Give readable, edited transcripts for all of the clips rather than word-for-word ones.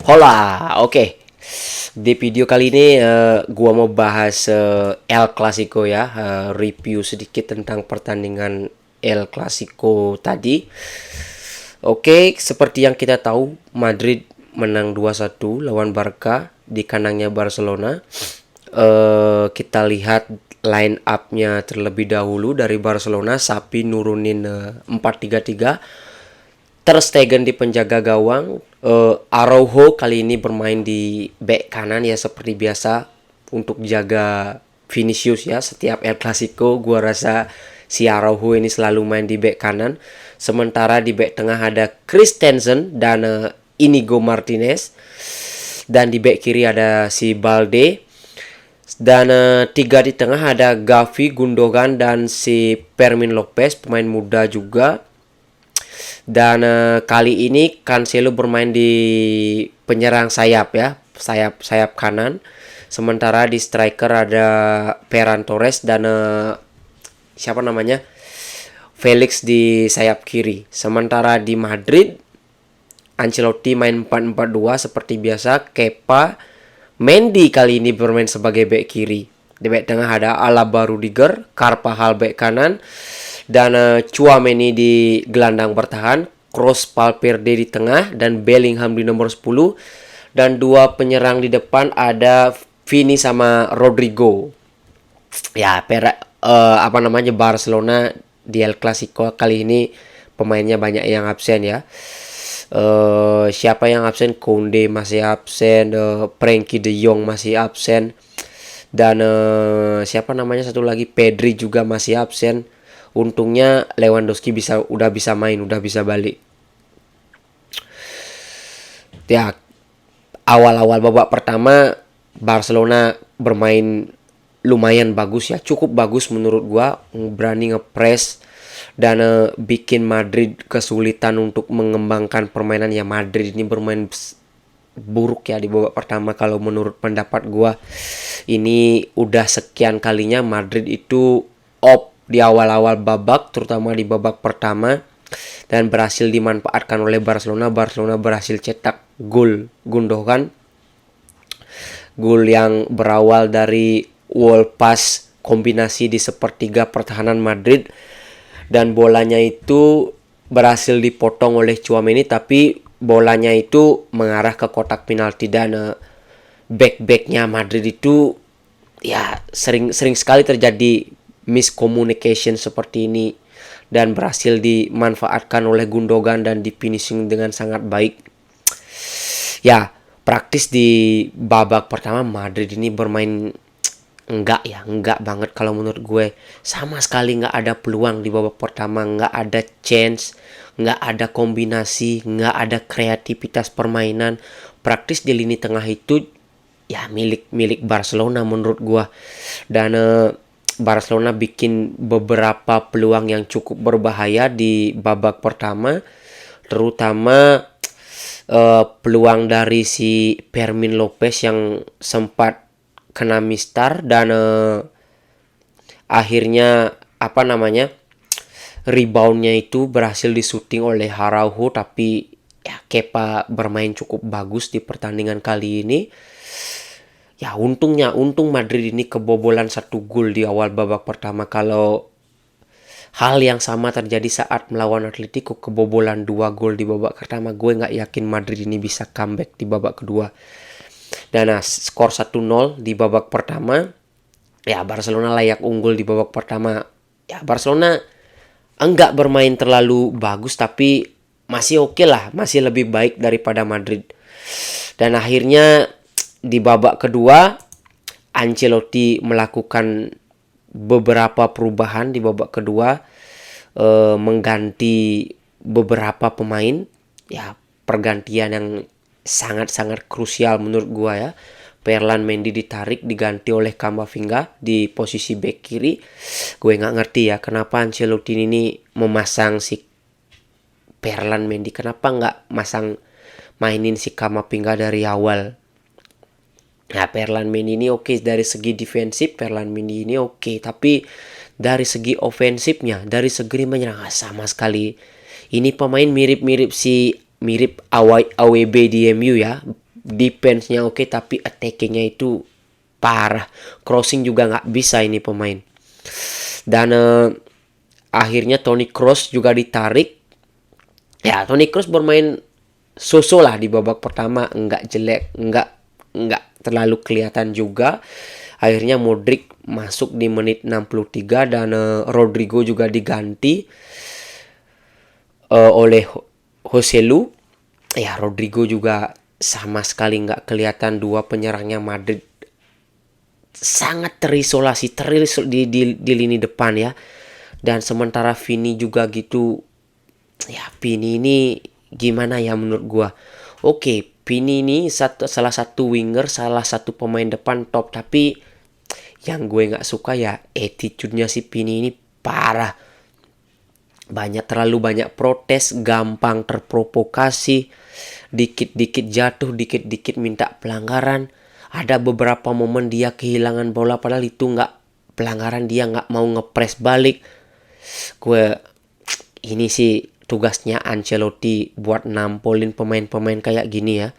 Hola, oke. Di video kali ini gua mau bahas El Clasico ya, review sedikit tentang pertandingan El Clasico tadi. Oke, seperti yang kita tahu, Madrid menang 2-1 lawan Barca di kandangnya Barcelona. Kita lihat line up-nya terlebih dahulu dari Barcelona. Sapi nurunin 4-3-3. Ter Stegen di penjaga gawang, Araujo kali ini bermain di back kanan ya seperti biasa untuk jaga Vinicius ya. Setiap El Clasico gua rasa si Araujo ini selalu main di back kanan. Sementara di back tengah ada Christensen dan Inigo Martinez, dan di back kiri ada si Balde, dan tiga di tengah ada Gavi, Gundogan dan si Fermin Lopez, pemain muda juga. Dan kali ini Cancelo bermain di penyerang sayap ya, sayap kanan. Sementara di striker ada Ferran Torres dan siapa namanya, Felix di sayap kiri. Sementara di Madrid, Ancelotti main 4-4-2 seperti biasa. Kepa, Mendy kali ini bermain sebagai bek kiri. Di bek tengah ada Alaba, Rudiger, Carvajal bek kanan, dan Tchouaméni di gelandang bertahan, Kroos, Valverde di tengah, dan Bellingham di nomor 10. Dan dua penyerang di depan ada Vini sama Rodrigo. Ya, Barcelona di El Clasico kali ini pemainnya banyak yang absen ya. Siapa yang absen? Koundé masih absen, Frenkie de Jong masih absen, dan siapa namanya satu lagi, Pedri juga masih absen. Untungnya Lewandowski udah bisa main, udah bisa balik. Ya, awal-awal babak pertama Barcelona bermain lumayan bagus ya, cukup bagus menurut gua, berani ngepress dan bikin Madrid kesulitan untuk mengembangkan permainan ya. Madrid ini bermain buruk ya di babak pertama kalau menurut pendapat gua. Ini udah sekian kalinya Madrid itu off di awal-awal babak, terutama di babak pertama, dan berhasil dimanfaatkan oleh Barcelona. Barcelona berhasil cetak gol Gundogan, gol yang berawal dari wall pass kombinasi di sepertiga pertahanan Madrid, dan bolanya itu berhasil dipotong oleh Tchouaméni, tapi bolanya itu mengarah ke kotak penalti. Dan back-backnya Madrid itu ya sering sekali terjadi miscommunication seperti ini, dan berhasil dimanfaatkan oleh Gundogan dan di finishing dengan sangat baik. Ya, praktis di babak pertama Madrid ini bermain enggak banget kalau menurut gue. Sama sekali nggak ada peluang di babak pertama, nggak ada chance, nggak ada kombinasi, nggak ada kreativitas permainan. Praktis di lini tengah itu ya milik Barcelona menurut gue. Dan Barcelona bikin beberapa peluang yang cukup berbahaya di babak pertama, terutama peluang dari si Fermin Lopez yang sempat kena mistar, dan akhirnya reboundnya itu berhasil disuting oleh Araujo. Tapi ya, Kepa bermain cukup bagus di pertandingan kali ini. Ya, untung Madrid ini kebobolan 1 gol di awal babak pertama. Kalau hal yang sama terjadi saat melawan Atletico, kebobolan 2 gol di babak pertama, gue nggak yakin Madrid ini bisa comeback di babak kedua. Dan skor 1-0 di babak pertama. Ya, Barcelona layak unggul di babak pertama. Ya, Barcelona enggak bermain terlalu bagus, tapi masih oke lah, masih lebih baik daripada Madrid. Dan akhirnya di babak kedua Ancelotti melakukan beberapa perubahan di babak kedua, mengganti beberapa pemain. Ya, pergantian yang sangat-sangat krusial menurut gua ya. Ferland Mendy ditarik diganti oleh Camavinga di posisi bek kiri. Gue nggak ngerti ya kenapa Ancelotti ini memasang si Ferland Mendy, kenapa nggak mainin si Camavinga dari awal. Nah, Ferland Mendy ini oke dari segi defensif, Ferland Mendy ini oke, tapi dari segi ofensifnya, dari segi menyerang sama sekali. Ini pemain mirip AWB di MU ya. defense-nya oke, tapi attacking-nya itu parah. Crossing juga nggak bisa ini pemain. Dan akhirnya Toni Kroos juga ditarik. Ya, Toni Kroos bermain so-so lah di babak pertama, nggak jelek, nggak terlalu kelihatan juga. Akhirnya Modric masuk di menit 63 dan Rodrigo juga diganti oleh Joselu. Ya, Rodrigo juga sama sekali nggak kelihatan. Dua penyerangnya Madrid sangat terisolasi di lini depan ya. Dan sementara Vini juga gitu. Ya, Vini ini gimana ya menurut gua? Oke, Vini ini salah satu winger, salah satu pemain depan top, tapi yang gue nggak suka ya attitude-nya si Vini ini parah. Terlalu banyak protes, gampang terprovokasi, dikit-dikit jatuh, dikit-dikit minta pelanggaran. Ada beberapa momen dia kehilangan bola padahal itu nggak pelanggaran, dia nggak mau ngepres balik. Ini sih tugasnya Ancelotti buat nampolin pemain-pemain kayak gini ya.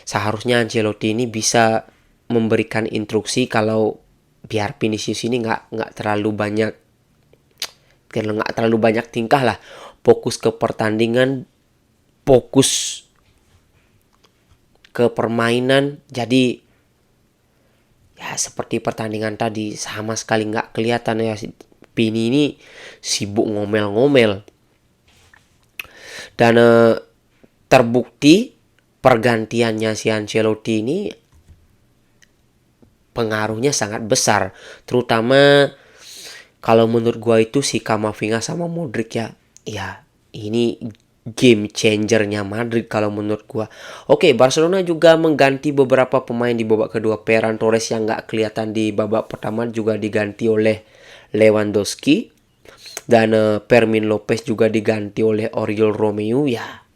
Seharusnya Ancelotti ini bisa memberikan instruksi kalau biar Vinicius ini nggak terlalu banyak tingkah lah, fokus ke pertandingan, fokus ke permainan. Jadi ya seperti pertandingan tadi sama sekali nggak kelihatan ya Vini ini sibuk ngomel-ngomel. Dan terbukti pergantiannya si Ancelotti ini pengaruhnya sangat besar, terutama kalau menurut gua itu si Camavinga sama Modric ya. Ya, ini game changernya Madrid kalau menurut gua. Oke, Barcelona juga mengganti beberapa pemain di babak kedua. Ferran Torres yang nggak kelihatan di babak pertama juga diganti oleh Lewandowski. Dan Fermin Lopez juga diganti oleh Oriol Romeu. Ya,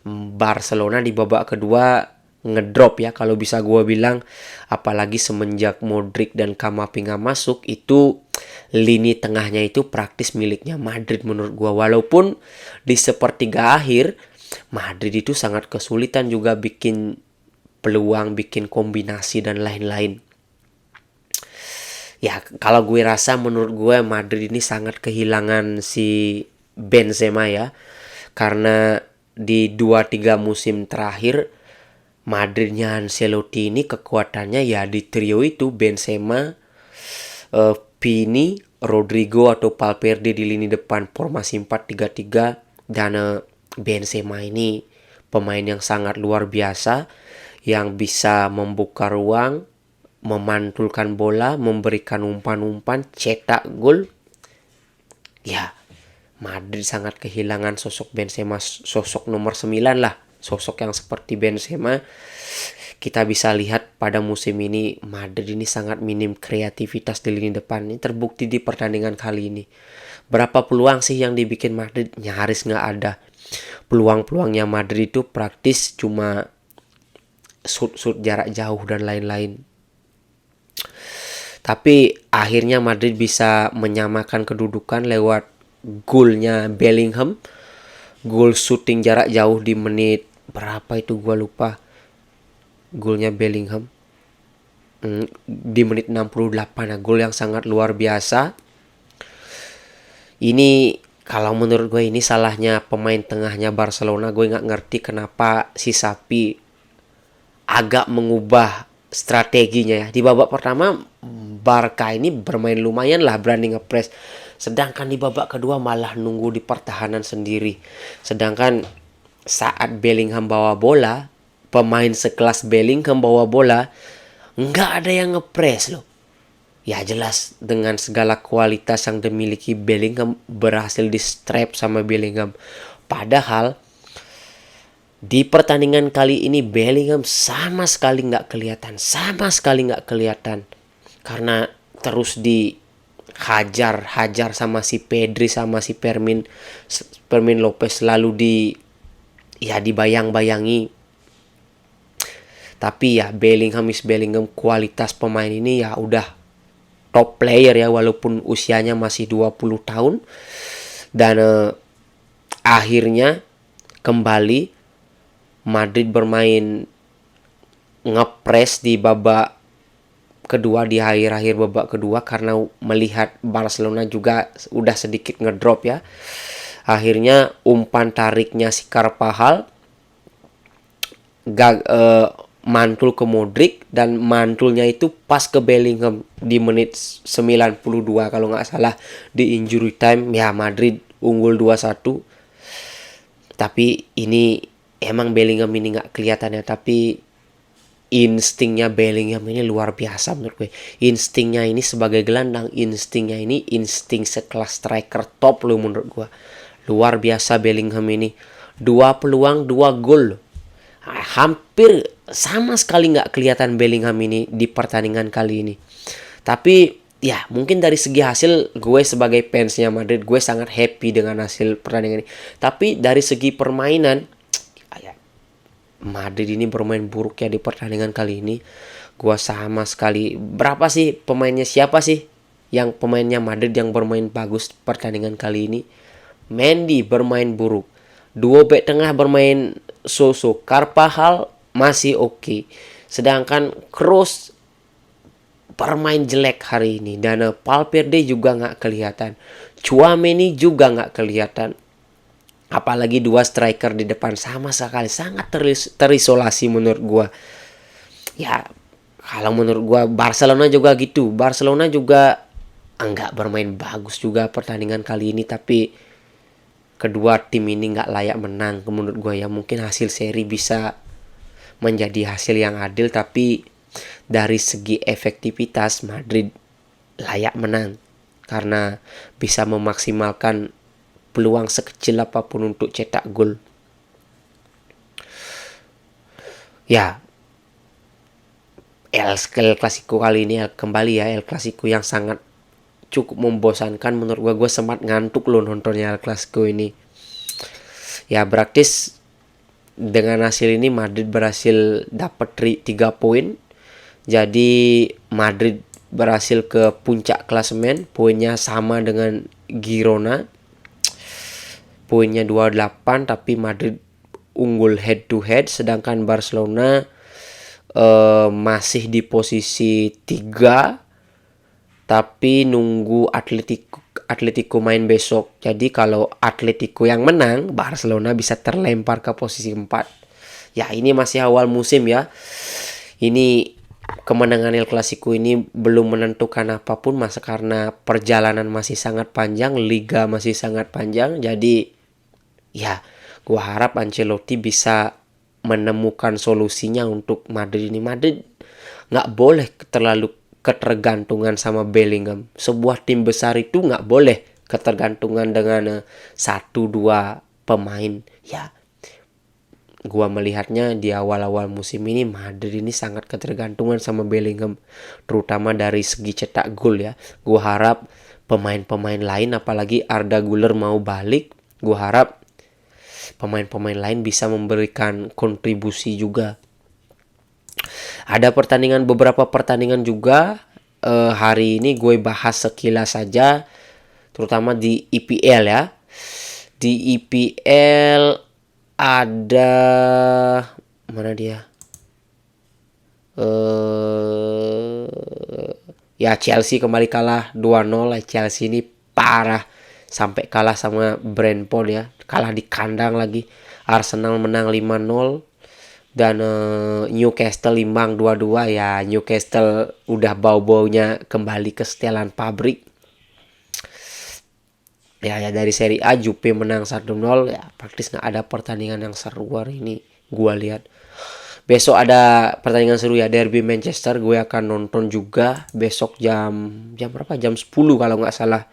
Barcelona di babak kedua ngedrop ya kalau bisa gue bilang. Apalagi semenjak Modric dan Camavinga masuk, itu lini tengahnya itu praktis miliknya Madrid menurut gue. Walaupun di sepertiga akhir Madrid itu sangat kesulitan juga bikin peluang, bikin kombinasi dan lain-lain. Ya, kalau gue rasa menurut gue Madrid ini sangat kehilangan si Benzema ya. Karena di 2-3 musim terakhir Madridnya Ancelotti ini kekuatannya ya di trio itu, Benzema, Vini, Rodrigo atau Valverde di lini depan formasi 4-3-3. Dan Benzema ini pemain yang sangat luar biasa, yang bisa membuka ruang, memantulkan bola, memberikan umpan-umpan, cetak gol. Ya, Madrid sangat kehilangan sosok Benzema, sosok nomor 9 lah. Sosok yang seperti Benzema. Kita bisa lihat pada musim ini Madrid ini sangat minim kreativitas di lini depan. Ini terbukti di pertandingan kali ini. Berapa peluang sih yang dibikin Madrid? Nyaris nggak ada. Peluang-peluangnya Madrid itu praktis cuma shoot jarak jauh dan lain-lain. Tapi akhirnya Madrid bisa menyamakan kedudukan lewat golnya Bellingham. Gol shooting jarak jauh di menit berapa itu gue lupa. Golnya Bellingham di menit 68 ya. Gol yang sangat luar biasa. Ini kalau menurut gue ini salahnya pemain tengahnya Barcelona. Gue nggak ngerti kenapa si Sapi agak mengubah strateginya ya. Di babak pertama Barca ini bermain lumayan lah, berani ngepres. Sedangkan di babak kedua malah nunggu di pertahanan sendiri. Sedangkan saat Bellingham bawa bola, pemain sekelas Bellingham bawa bola, nggak ada yang ngepres loh. Ya jelas dengan segala kualitas yang dimiliki Bellingham, berhasil di strap sama Bellingham. Padahal di pertandingan kali ini Bellingham sama sekali nggak kelihatan. Karena terus dihajar sama si Pedri sama si Fermin Lopez, lalu dibayang-bayangi. Tapi ya Bellingham, kualitas pemain ini ya udah top player ya, walaupun usianya masih 20 tahun. Dan akhirnya kembali Madrid bermain ngepres di babak kedua, di akhir-akhir babak kedua, karena melihat Barcelona juga udah sedikit ngedrop ya. Akhirnya umpan tariknya si Carvajal mantul ke Modric, dan mantulnya itu pas ke Bellingham di menit 92 kalau nggak salah, di injury time ya. Madrid unggul 2-1. Tapi ini emang Bellingham ini nggak kelihatannya, tapi instingnya Bellingham ini luar biasa menurut gue. Instingnya ini sebagai gelandang, instingnya ini insting sekelas striker top loh menurut gue. Luar biasa Bellingham ini. 2 peluang 2 gol. Hampir sama sekali nggak kelihatan Bellingham ini di pertandingan kali ini. Tapi ya mungkin dari segi hasil, gue sebagai fansnya Madrid, gue sangat happy dengan hasil pertandingan ini. Tapi dari segi permainan, ya, Madrid ini bermain buruk ya di pertandingan kali ini. Gue sama sekali, berapa sih pemainnya, siapa sih yang pemainnya Madrid yang bermain bagus pertandingan kali ini? Mendy bermain buruk. Duo back tengah bermain so-so. Carvajal masih oke. Sedangkan Kroos bermain jelek hari ini. Dan Valverde juga nggak kelihatan. Tchouaméni juga nggak kelihatan. Apalagi 2 striker di depan sama sekali sangat terisolasi menurut gua. Ya, kalau menurut gua Barcelona juga gitu. Barcelona juga nggak bermain bagus juga pertandingan kali ini, tapi kedua tim ini nggak layak menang menurut gue ya. Mungkin hasil seri bisa menjadi hasil yang adil, tapi dari segi efektivitas Madrid layak menang karena bisa memaksimalkan peluang sekecil apapun untuk cetak gol. Ya, El Clasico kali ini kembali ya, El Clasico yang sangat cukup membosankan menurut gue sempat ngantuk loh nontonnya El Clasico ini. Ya, praktis dengan hasil ini Madrid berhasil dapat 3 poin. Jadi Madrid berhasil ke puncak klasemen, poinnya sama dengan Girona. Poinnya 28, tapi Madrid unggul head to head, sedangkan Barcelona masih di posisi 3 tapi nunggu Atletico main besok. Jadi kalau Atletico yang menang, Barcelona bisa terlempar ke posisi 4. Ya, ini masih awal musim ya. Ini kemenangan El Clasico ini belum menentukan apapun, masa karena perjalanan masih sangat panjang, liga masih sangat panjang. Jadi ya, gua harap Ancelotti bisa menemukan solusinya untuk Madrid ini. Madrid nggak boleh terlalu ketergantungan sama Bellingham. Sebuah tim besar itu nggak boleh ketergantungan dengan 1-2 pemain. Ya, gua melihatnya di awal-awal musim ini Madrid ini sangat ketergantungan sama Bellingham, terutama dari segi cetak gol ya. Gua harap pemain-pemain lain, apalagi Arda Güler mau balik, gua harap pemain-pemain lain bisa memberikan kontribusi juga. Ada beberapa pertandingan juga hari ini gue bahas sekilas saja, terutama di IPL ya. Di IPL ada mana dia? Ya, Chelsea kembali kalah 2-0. Chelsea ini parah, sampai kalah sama Brentford ya, kalah di kandang lagi. Arsenal menang 5-0 dan Newcastle imbang 2-2 ya. Newcastle udah bau-baunya kembali ke setelan pabrik. Ya, dari Serie A Juve menang 1-0 ya, praktis nggak ada pertandingan yang seru hari ini gua lihat. Besok ada pertandingan seru ya, Derby Manchester. Gue akan nonton juga besok jam berapa? Jam 10 kalau nggak salah.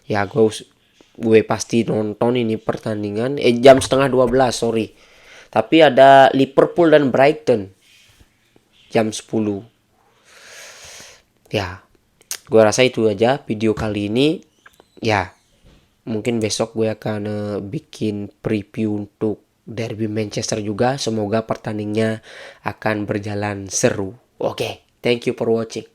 Ya, gue pasti nonton ini pertandingan. Jam setengah 12, sorry. Tapi ada Liverpool dan Brighton jam 10. Ya, gue rasa itu aja video kali ini. Ya, mungkin besok gue akan bikin preview untuk Derby Manchester juga. Semoga pertandingannya akan berjalan seru. Oke, thank you for watching.